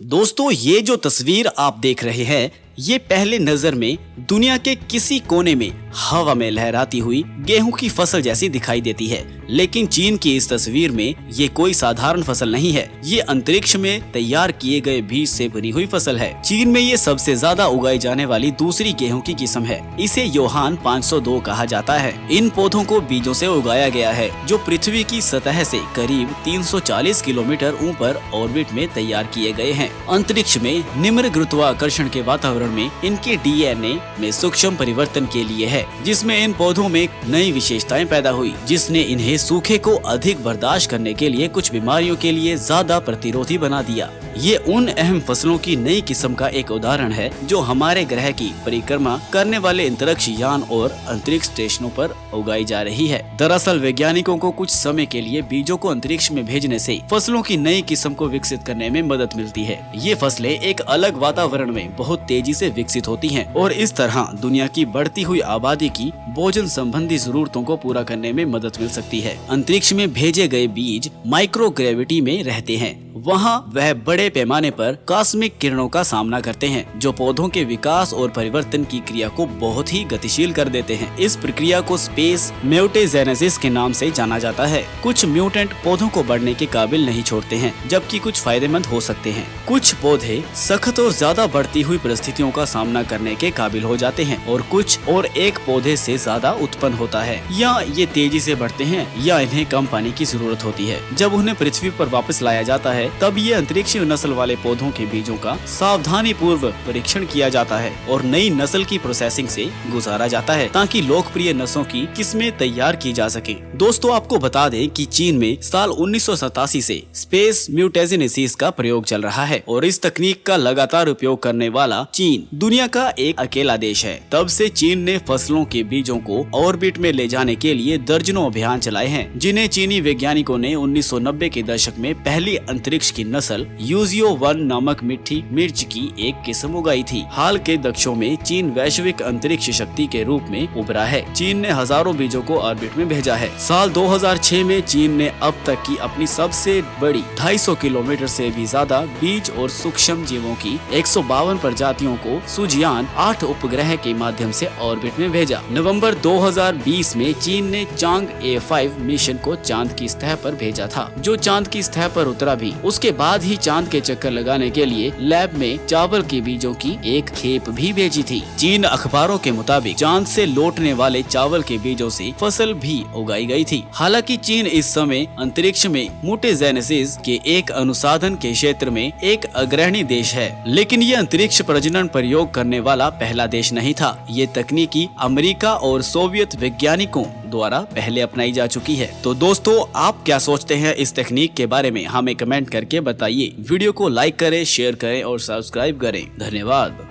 दोस्तों, ये जो तस्वीर आप देख रहे हैं ये पहले नजर में दुनिया के किसी कोने में हवा में लहराती हुई गेहूं की फसल जैसी दिखाई देती है, लेकिन चीन की इस तस्वीर में ये कोई साधारण फसल नहीं है। ये अंतरिक्ष में तैयार किए गए बीज से बनी हुई फसल है। चीन में ये सबसे ज्यादा उगाई जाने वाली दूसरी गेहूं की किस्म है। इसे योहान 502 कहा जाता है। इन पौधों को बीजों से उगाया गया है, जो पृथ्वी की सतह से करीब 340 किलोमीटर ऊपर ऑर्बिट में तैयार किए गए हैं। अंतरिक्ष में निम्न गुरुत्वाकर्षण के वातावरण में इनके डीएनए में सूक्ष्म परिवर्तन के लिए है, जिसमें इन पौधों में नई विशेषताएं पैदा हुई, जिसने इन्हें सूखे को अधिक बर्दाश्त करने के लिए कुछ बीमारियों के लिए ज्यादा प्रतिरोधी बना दिया। ये उन अहम फसलों की नई किस्म का एक उदाहरण है जो हमारे ग्रह की परिक्रमा करने वाले अंतरिक्ष यान और अंतरिक्ष स्टेशनों पर उगाई जा रही है। दरअसल वैज्ञानिकों को कुछ समय के लिए बीजों को अंतरिक्ष में भेजने से फसलों की नई किस्म को विकसित करने में मदद मिलती है। ये फसलें एक अलग वातावरण में बहुत तेजी से विकसित होती हैं और इस तरह दुनिया की बढ़ती हुई आबादी की भोजन संबंधी जरूरतों को पूरा करने में मदद मिल सकती है। अंतरिक्ष में भेजे गए बीज माइक्रोग्रेविटी में रहते हैं। वहाँ वह बड़े पैमाने पर कॉस्मिक किरणों का सामना करते हैं, जो पौधों के विकास और परिवर्तन की क्रिया को बहुत ही गतिशील कर देते हैं। इस प्रक्रिया को स्पेस म्यूटेजेनेसिस के नाम से जाना जाता है। कुछ म्यूटेंट पौधों को बढ़ने के काबिल नहीं छोड़ते हैं, जबकि कुछ फायदेमंद हो सकते हैं। कुछ पौधे सख्त और ज्यादा बढ़ती हुई परिस्थितियों का सामना करने के काबिल हो जाते हैं और कुछ और एक पौधे से ज्यादा उत्पन्न होता है, या ये तेजी से बढ़ते हैं या इन्हें कम पानी की जरूरत होती है। जब उन्हें पृथ्वी पर वापस लाया जाता है तब ये अंतरिक्षीय नस्ल वाले पौधों के बीजों का सावधानी पूर्व परीक्षण किया जाता है और नई नस्ल की प्रोसेसिंग से गुजारा जाता है, ताकि लोकप्रिय नस्लों की किस्में तैयार की जा सके। दोस्तों, आपको बता दें कि चीन में साल 1987 से स्पेस म्यूटेजेनेसिस का प्रयोग चल रहा है और इस तकनीक का लगातार उपयोग करने वाला चीन दुनिया का एक अकेला देश है। तब से चीन ने फसलों के बीजों को ऑर्बिट में ले जाने के लिए दर्जनों अभियान चलाए हैं, जिन्हें चीनी वैज्ञानिकों ने 1990 के दशक में पहली अंतरिक्ष की नस्ल यूजियो 1 नामक मीठी मिर्च की एक किस्म उगाई थी। हाल के दशकों में चीन वैश्विक अंतरिक्ष शक्ति के रूप में उभरा है। चीन ने हजारों बीजों को ऑर्बिट में भेजा है। साल 2006 में चीन ने अब तक की अपनी सबसे बड़ी 250 किलोमीटर से भी ज्यादा बीज और सूक्ष्म जीवों की 152 प्रजातियों को सुजियान 8 उपग्रह के माध्यम से ऑर्बिट में भेजा। नवंबर 2020 में चीन ने चांग A5 मिशन को चांद की सतह पर भेजा था, जो चांद की सतह पर उतरा भी। उसके बाद ही चांद के चक्कर लगाने के लिए लैब में चावल के बीजों की एक खेप भी भेजी थी। चीन अखबारों के मुताबिक चांद से लौटने वाले चावल के बीजों से फसल भी उगाई गई थी। हालांकि चीन इस समय अंतरिक्ष में म्यूटेजेनेसिस के एक अनुसंधान के क्षेत्र में एक अग्रणी देश है, लेकिन ये अंतरिक्ष प्रजनन प्रयोग करने वाला पहला देश नहीं था। ये तकनीकी अमेरिका और सोवियत वैज्ञानिकों द्वारा पहले अपनाई जा चुकी है। तो दोस्तों, आप क्या सोचते हैं इस तकनीक के बारे में, हमें कमेंट करके बताइए। वीडियो को लाइक करें, शेयर करें और सब्सक्राइब करें। धन्यवाद।